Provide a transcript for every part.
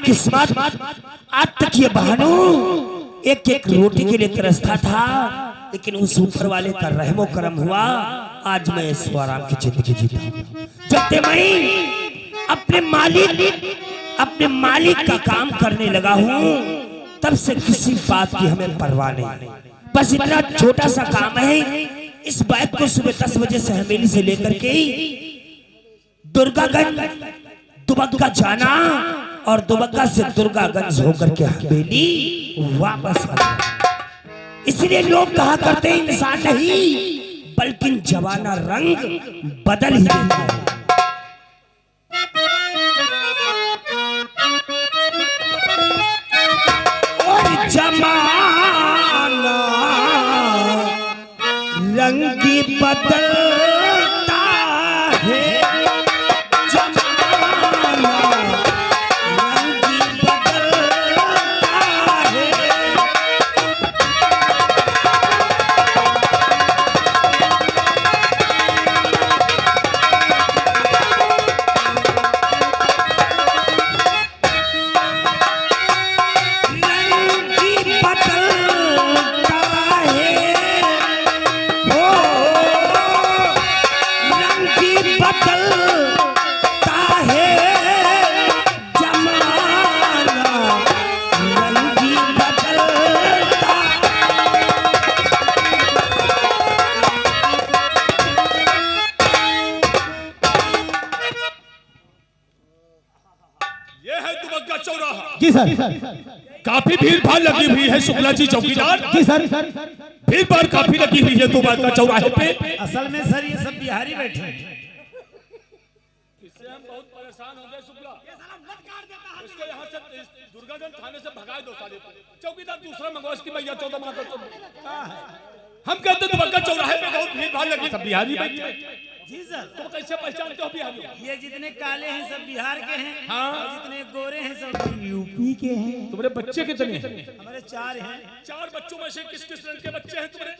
किस्मत आज तक ये बहानू एक एक रोटी के लिए तरसता था, लेकिन उस ऊपर वाले का रहमो करम हुआ, आज मैं स्वाराम की जिंदगी जीता हूं। जब से मैं अपने मालिक का काम करने लगा हूं, तब से किसी बात की हमें परवाह नहीं। बस इतना छोटा सा काम है, इस बाइक को सुबह 10 बजे से हवेली से लेकर के दुर्गागंज दुबग्गा जाना और दुबग्गा से दुर्गागंज होकर के हवेली वापस आना। इसलिए लोग कहा करते हैं इंसान नहीं बल्कि जवाना रंग बदल ही देता है। और जमाना रंगी बदलता है, जी सर। काफी भीड़ भाड़ लगी हुई है शुक्ला जी चौकीदार। जी सर। भीड़ भाड़ काफी लगी हुई है दुबग्गा चौराहे पे। असल में सर ये सब बिहारी बैठे हैं। इससे हम बहुत परेशान हो गए शुक्ला। इसके यहाँ से दुर्गागंज थाने से भगाए दो साले चौकीदार दूसरा मंगवा इसकी भैया 14 माह हम कहते दुबग्गा चौराहे पे बहुत भीड़ भाड़ लगी, सब बिहारी बैठे। जी सर। तो कैसे पहचानते हो बिहारी? ये जितने काले हैं सब बिहार के हैं। हाँ। और जितने गोरे हैं सब यूपी के हैं। तुम्हारे बच्चे कितने हैं? हमारे 4 हैं। 4 बच्चों में से किस किस रंग के बच्चे हैं तुम्हारे?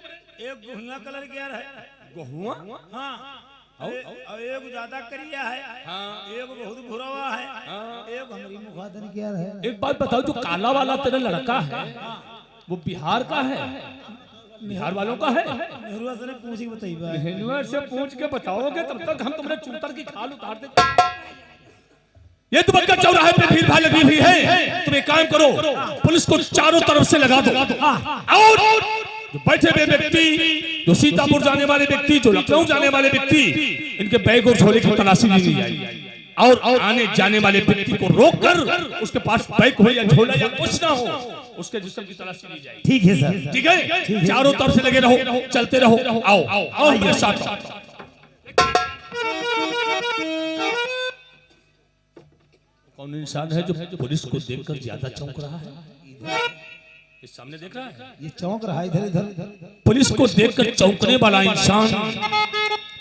एक गुहिया कलर का है। गुहुआ? हाँ। और एक ज्यादा करिया है। हाँ। एक बहुत भुरवा है। हाँ। एक हमारी मुखादन किया है। एक बात बताओ, जो काला वाला तेरा लड़का है वो बिहार का है? बिहार वालों का है? नेहरू से पूछ के बताइए। नेहरू से पूछ के बताओगे तब तक हम तुम्हारे चूतर की खाल उतार देते। ये दुबग्गा चौराहे पे भीड़ भाड़ लगी हुई है, तुम एक काम करो, पुलिस को चारों तरफ से लगा दो और जो बैठे हुए व्यक्ति, जो सीतापुर जाने वाले व्यक्ति, जो लखनऊ जाने वाले व्यक्ति, इनके बैग और झोले की तलाशी ली जाए और आने जाने वाले व्यक्ति को रोककर उसके पास बैग हो या झोला या कुछ ना हो, उसके जिस्म की तलाशी ली जाए। ठीक है सर। ठीक है, चारों तरफ से लगे रहो, चलते रहो। आओ आओ मेरे साथ। कौन इंसान है जो पुलिस को देखकर ज्यादा चौंक रहा है? इस सामने देख रहा है, ये चौंक रहा है इधर इधर। पुलिस को देखकर चौंकने वाला इंसान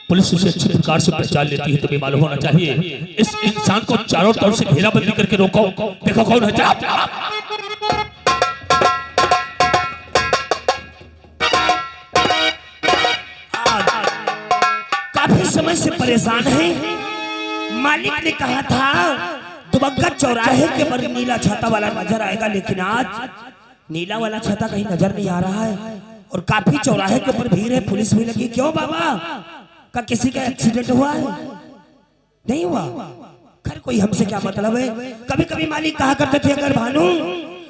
पुलिस उसे अच्छी प्रकार से पहचान लेती है, तुम्हें मालूम होना चाहिए। इस इंसान को चारों तरफ से घेराबंदी करके रोको, देखो कौन है। काफी समय से परेशान है। मालिक ने कहा था दुबग्गा चौराहे के पर नीला छाता वाला नजर आएगा, लेकिन आज नीला वाला छाता कहीं नजर नहीं आ रहा है और काफी चौराहे के ऊपर भीड़ है, पुलिस भी लगी। क्यों बाबा का किसी का एक्सीडेंट हुआ है? नहीं हुआ। खैर कोई हमसे क्या मतलब है। कभी कभी मालिक कहा करते थे अगर भानु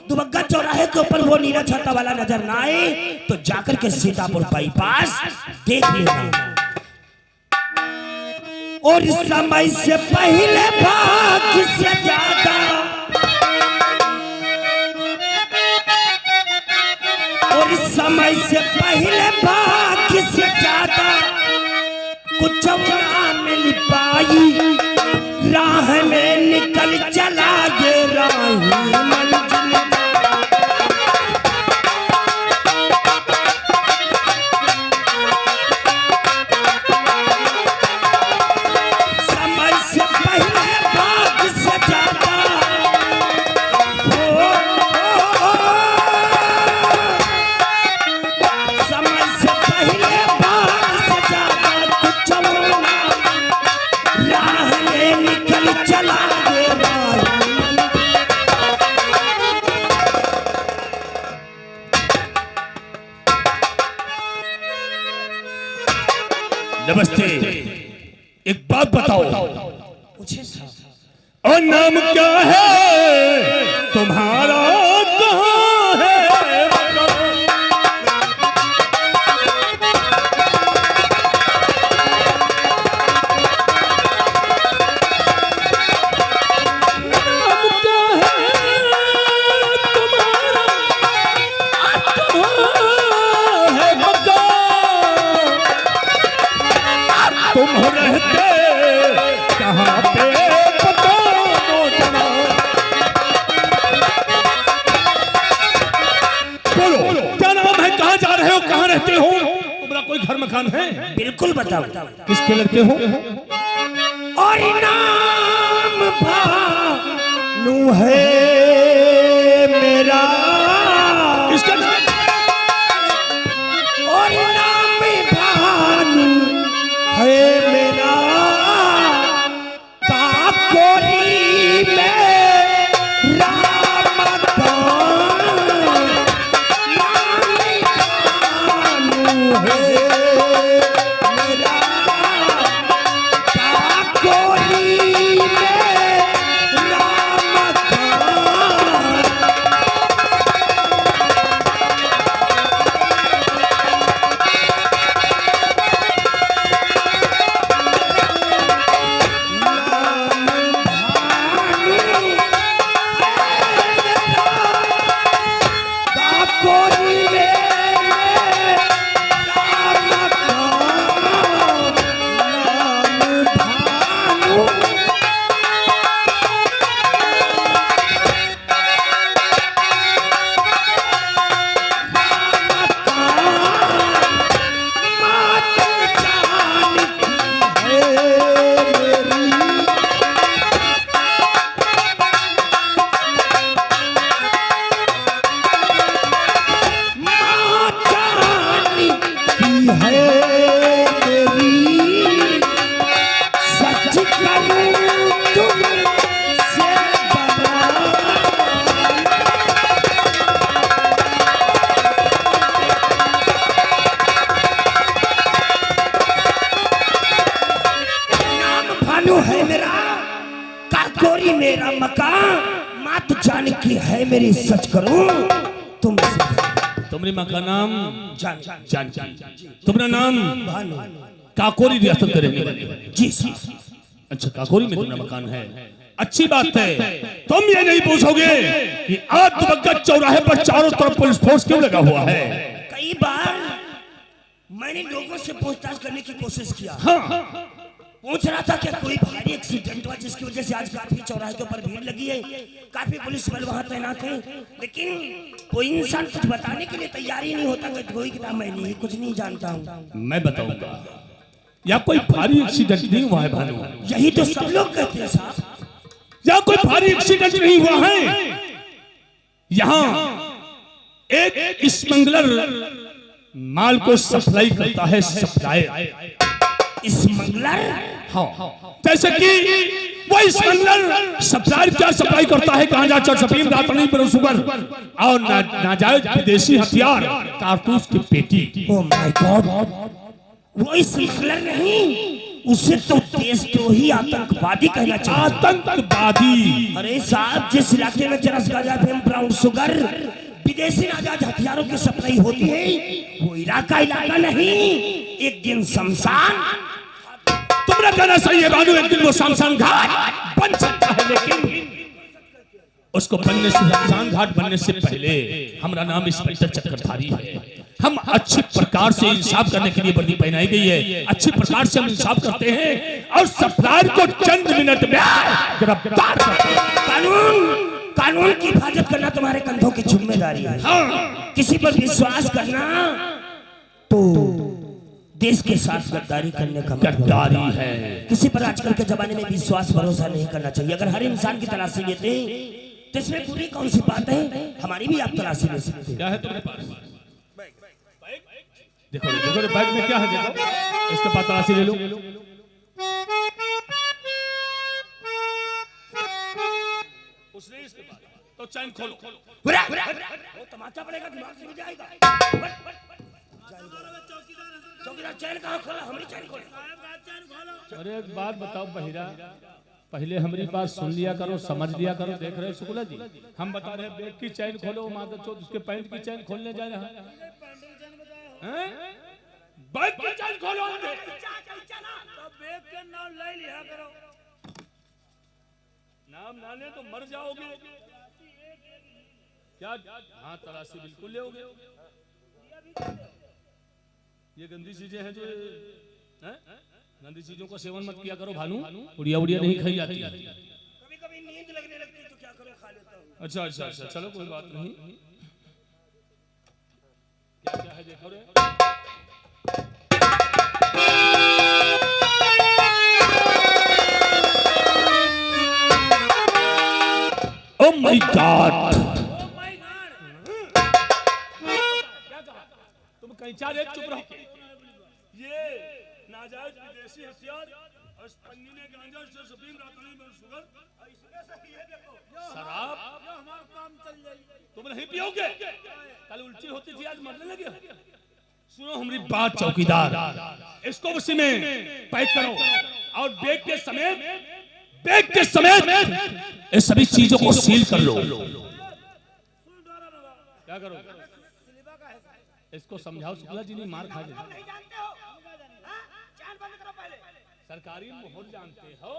दुबग्गा चौराहे के ऊपर वो नीला छाता वाला नजर ना आए तो जाकर के सीतापुर बाईपास देख लेना। और इस समय से पहले भाग से ज्यादा और समय से पहले भाग्य से ज्यादा कुछ ना मिल पाई, राह में निकल चला ये राही मंजिल। समय से पहले भाग्य से ज्यादा समय से पहले भाग्य से ज्यादा कुछ राह में निकल चला ये राही। नमस्ते, एक बात बताओ, पूछे साहब। और नाम क्या है तुम्हारा, कहाँ है? नाम क्या है तुम्हारा, कहाँ है मक्का? तुम रहते कहाँ पे बता दो जना। बोलो क्या नाम है, कहाँ जा रहे हो, कहाँ रहते हो? तुम्हारा कोई घर मकान है? बिल्कुल बताओ। किसके लड़के हो? और नाम भानु है मेरा, इसका और नाम भानु है मेरा, काकोरी में राम नाम भानु है मेरा, काकोरी में राम काकोरी में है मेरा, काकोरी मेरा मकान, मात जान की है मेरी, सच करूं तुम। तुम्हारी माँ का नाम जान जान, तुम्हारा नाम भानु। काकोरी रियासत के रहने वाले। जी अच्छा, काकोरी में तुम्हारा मकान है, अच्छी बात है। तुम ये नहीं पूछोगे कि आज दुबग्गा चौराहे पर चारों तरफ पुलिस फोर्स क्यों लगा हुआ है? कई बार मैंने लोगों से पूछताछ करने की कोशिश किया। हाँ, पूछ रहा था कि कोई भारी एक्सीडेंट हुआ जिसकी वजह से आज काफी चौराहे के ऊपर भीड़ लगी है, काफी पुलिस बल वहां तैनात है, लेकिन कोई इंसान कुछ बताने के लिए तैयार ही नहीं होता कि कोई किताब मैं नहीं कुछ नहीं जानता हूँ। मैं बताऊंगा, या कोई भारी एक्सीडेंट नहीं हुआ है भानु? यही तो सब लोग कहते हैं साहब। या कोई भारी एक्सीडेंट नहीं हुआ है? यहाँ एक स्मगलर माल को सप्लाई करता है, सप्लायर। स्मगलर? हाँ, जैसे कि वो स्मगलर सप्लायर क्या सप्लाई करता है, गांजा, चरसफीम, दातनी, शुगर और नाजायज विदेशी हथियार, कारतूस की पेटी। ओह माय गॉड, वो स्मगलर नहीं, उसे तो देशद्रोही आतंकवादी कहना चाहिए। आतंकवादी? अरे साहब, जिस इलाके में चरस, गांजा, फेम, ब्राउन शुगर, विदेशी नाजायज हथियारों की सप्लाई होती है, वो इलाका नहीं, एक दिन शमशान। तुम्हारा कहना सही है भानु, एक दिन वो शमशान घाट बन सकता है, लेकिन उसको बनने से शमशान घाट बनने से पहले हमारा नाम इंस्पेक्टर चक्रधारी है। हम अच्छे प्रकार से इंसाफ करने के लिए वर्दी पहनाई गई है, अच्छे प्रकार से हम इंसाफ करते हैं और सफरार को चंद मिनट में गिरफ्तार करते हैं। कानून की हिफाजत करना तुम्हारे कंधों की जिम्मेदारी है। हाँ। किसी पर विश्वास करना तो देश के साथ गद्दारी करने का गद्दारी है। किसी पर आजकल के जमाने में विश्वास भरोसा नहीं करना चाहिए। अगर हर इंसान की तलाशी लेते तो इसमें पूरी कौन सी बात है, हमारी भी आप तलाशी ले सकते हैं। क्या है तुम्हारे पास? देखो देखो बैग में क्या है, देखो इसके पास तलाशी ले लो। उसने इसके पास तो चैन खोलो। वो तमाचा पड़ेगा, दिमाग से भी जाएगा। चौकीदार चैन कहाँ खोला? हमारी चैन खोला। अरे एक बात बताओ बहिरा, पहले हमारी बात सुन लिया करो, समझ लिया करो। देख रहे शुक्ला जी, हम बता रहे बैग की चैन खोलो, माता चौथ उसके पैंट की चैन खोलने जा रहा है। बैग की चैन खोलो, बैग के नाम ले लिया करो। नाम ना ले तो मर जाओगे। क्या? हाँ तलाशी बिल्कुल लोगे। ये गंदी चीजें हैं जो गंदी चीजों का सेवन मत किया करो भानु, उड़िया उड़िया नहीं खाई जाती। कभी कभी नींद लगने लगती है तो क्या करो, खा लेता हूँ। अच्छा अच्छा अच्छा, चलो कोई बात नहीं। क्या क्या है देखो रे। ओह माय गॉड, तुम कहीं चार एक चुप रहो। ये नाजायज विदेशी हथियार और पन्नी में गांजा से सफीम रातनी में शुगर शराब, ये हमारा काम चल जाएगी। तुम नहीं पियोगे? कल उल्टी होती थी, आज मरने लगे। सुनो हमारी बात चौकीदार, इसको उसी में पैक करो और बैग के समेत ये सभी चीजों को सील कर लो। क्या करो? इसको समझाओ शुक्ला जी, नहीं मार खा जाए। नहीं जानते हो? चांद बंद करो पहले। सरकारी मोहर जानते हो?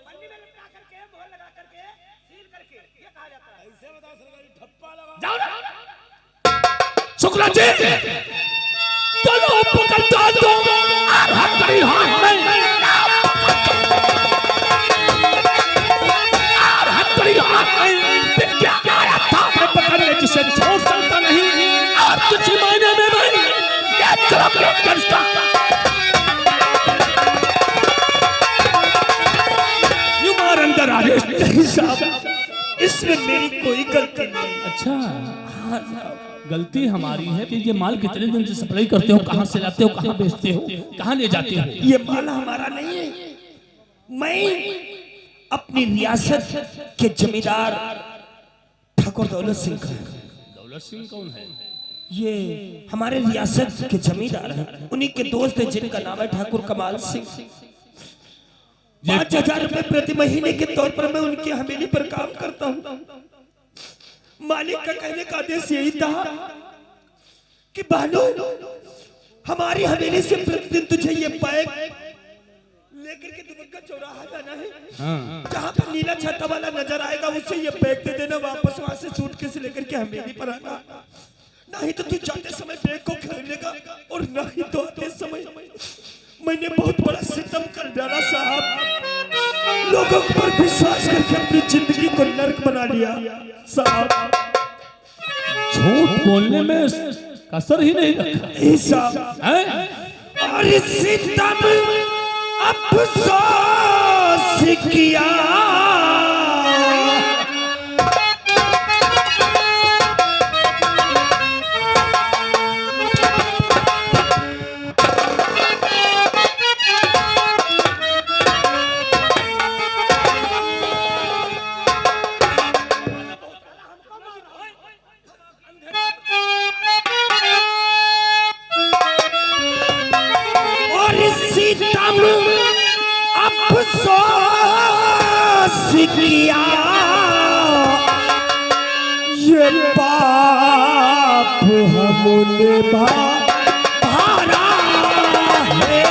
पन्नी में लटका करके, मोहर लगा करके, सील करके, ये कहा जाता है। ऐसे बताओ सरकारी ठप्पा लगा। जाओ ना शुक्ला जी, चलो पकड़ दो और हम करी हाथ में और हम करी हाथ में क्या आया था पकड़ने, जिसे छोड़ सकता नहीं और कुछ महीने में नहीं ये चलो करता। युमार अंदर आदेश नहीं साहब, इसमें मेरी कोई गलती नहीं। अच्छा गलती हमारी है कि ये माल कितने दिन से सप्लाई करते हो, कहां से लाते हो, कहां बेचते हो, कहां ले जाते हो? ये माल हमारा नहीं है। मैं अपनी रियासत के जमींदार ठाकुर दौलत सिंह का। दौलत सिंह कौन है? ये हमारे रियासत के जमींदार हैं, उन्हीं के दोस्त हैं जिनका नाम है ठाकुर कमाल सिंह। 5,000 रुपए प्रति महीने के तौर पर मैं उनकी हवेली पर काम करता हूँ। मालिक का कहने का आदेश यही था कि भानु, हमारी हवेली से प्रतिदिन तुझे ये बैग लेकर के दुबग्गा चौराहा जाना है। जहाँ पर नीला छाता वाला नजर आएगा उससे ये बैग दे देना, वापस वहां से सूटकेस लेकर के हवेली पर आना। नहीं तो तू जाते समय बैग को खरीदेगा और नहीं तो आते समय। मैंने बहुत बड़ा सितम कर डाला साहब, लोगों पर विश्वास करके अपनी जिंदगी को नर्क बना लिया साहब। झूठ बोलने में कसर ही नहीं रखा साहब। है? और सितम अफसोस किया, अफसोस किया, ये पाप हमने भारा है।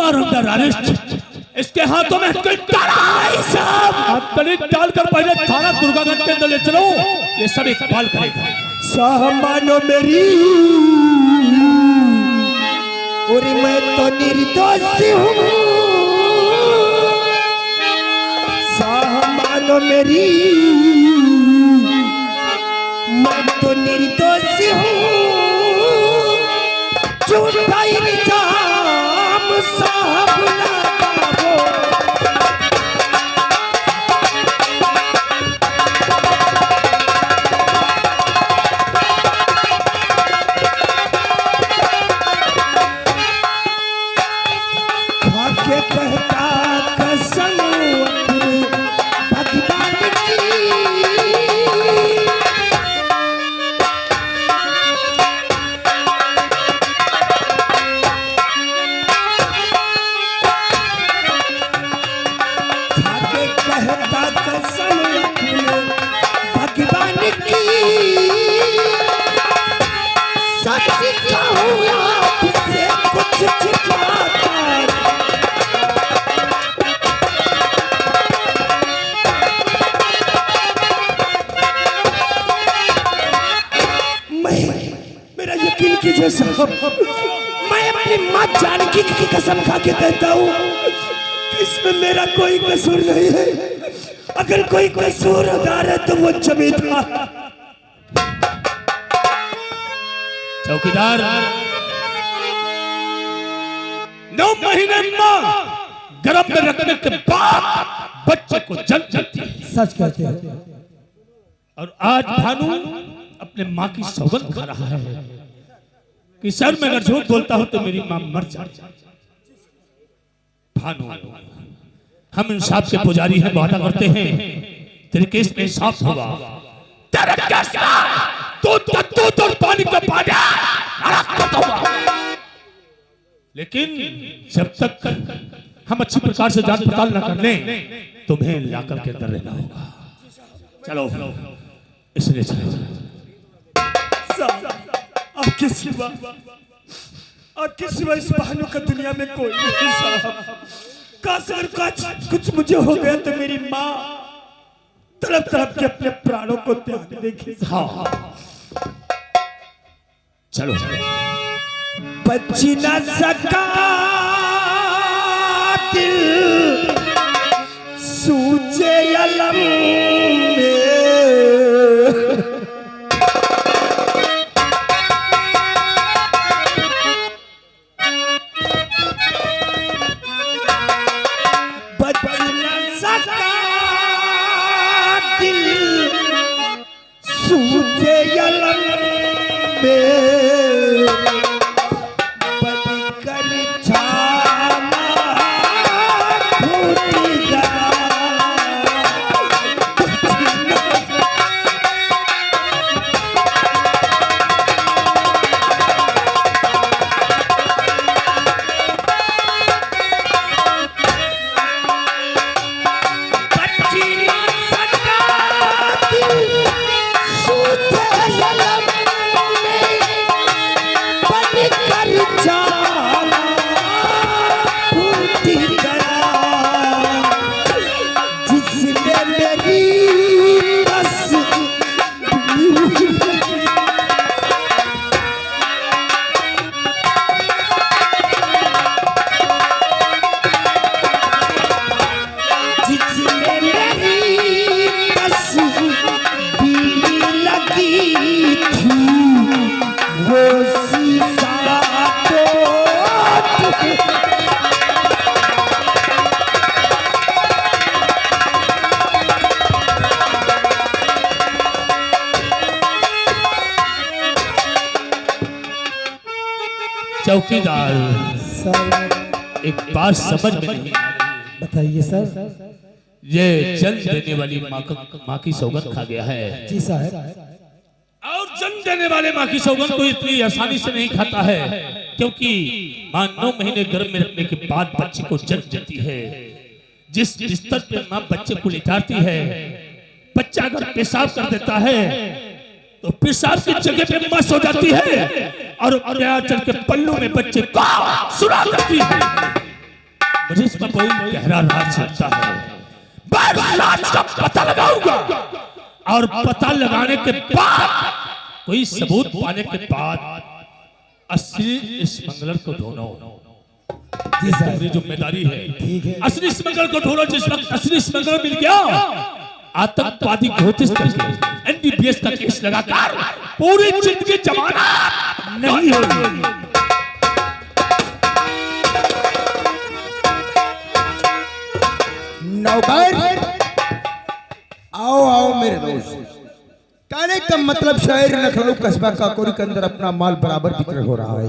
Are under arrest. इसके हाथों में कोई हथकड़ी डालकर पहले थाना दुर्गागंज के अंदर ले चलो, ये सब इकबाल करेगा। सामानो मेरी और मैं तो निर्दोष हूँ, सामानो मेरी मैं तो निर्दोष हूँ, झूठा इल्जाम साहब लगाओ। खाके कहता कसम भगवान की, भगवान की सच कहूँ आपसे कुछ छिपाकर, मेरा यकीन कीजिए साहब, मैं अपनी माँ जानकी की कसम खा के कहता हूँ कि इसमें मेरा कोई कसूर नहीं है। अगर कोई कसूरदार है तो वो जमींदार। चौकीदार 9 महीने मां गर्भ में रखने के बाद बच्चे को जन्म देती है। सच कहते हैं। और आज भानु अपने माँ की सौगंध खा रहा है कि सर मैं अगर झूठ बोलता हूं तो मेरी मां मर जाए। भानु, हम इंसाफ के पुजारी हैं, वादा करते हैं तेरे केस में इंसाफ होगा। तेरे केस दूध और पानी का पानी होगा। लेकिन जब तक हम अच्छी प्रकार से जांच पड़ताल न कर लें तुम्हें लाकर के अंदर रहना होगा। चलो इसलिए चलो। आपके सिवा इस बहानों का दुनिया में कोई नहीं साहब। काश अगर कुछ मुझे हो गया तो मेरी माँ तड़प तड़प के अपने प्राणों को त्याग देगी। हाँ चलो बच न सका दिल सूझे अलम में, बच न सका दिल सूझे अलम में, चौकीदार सर एक बात समझ में नहीं। बताइए सर। ये जन्म देने वाली माँ की सौगंध खा गया है। जी साहब। और जन्म देने वाले माँ की सौगंध को इतनी आसानी से नहीं खाता है, क्योंकि माँ 9 महीने गर्भ में रखने के बाद बच्चे को जन्म देती है। जिस बिस्तर पे माँ बच्चे को लिटाती है, बच्चा अगर पेशाब कर देता है तो पेशाब की जगह पे माँ सो जाती है और अपने आंचल के पल्लू में बच्चे को सुला देती है। मुझे इसमें कोई गहरा राज चलता है। मैं राज का पता लगाऊंगा और पता लगाने के बाद कोई सबूत पाने के बाद असली इस मंगलर को ढूंढो। जी सर, मेरी जिम्मेदारी है। ठीक है। असली स्मगलर को ढूंढो। जिस वक्त असली स्मगलर मिल गया, आतंकवादी घोषित करके एनडीपीएस का केस लगाकर पूरी जिंदगी जमाना नहीं होगी। नौकर, आओ आओ मेरे दोस्त। कहने का मतलब शहर लखनऊ कस्बा काकोरी के अंदर अपना माल बराबर बिक्री हो रहा है।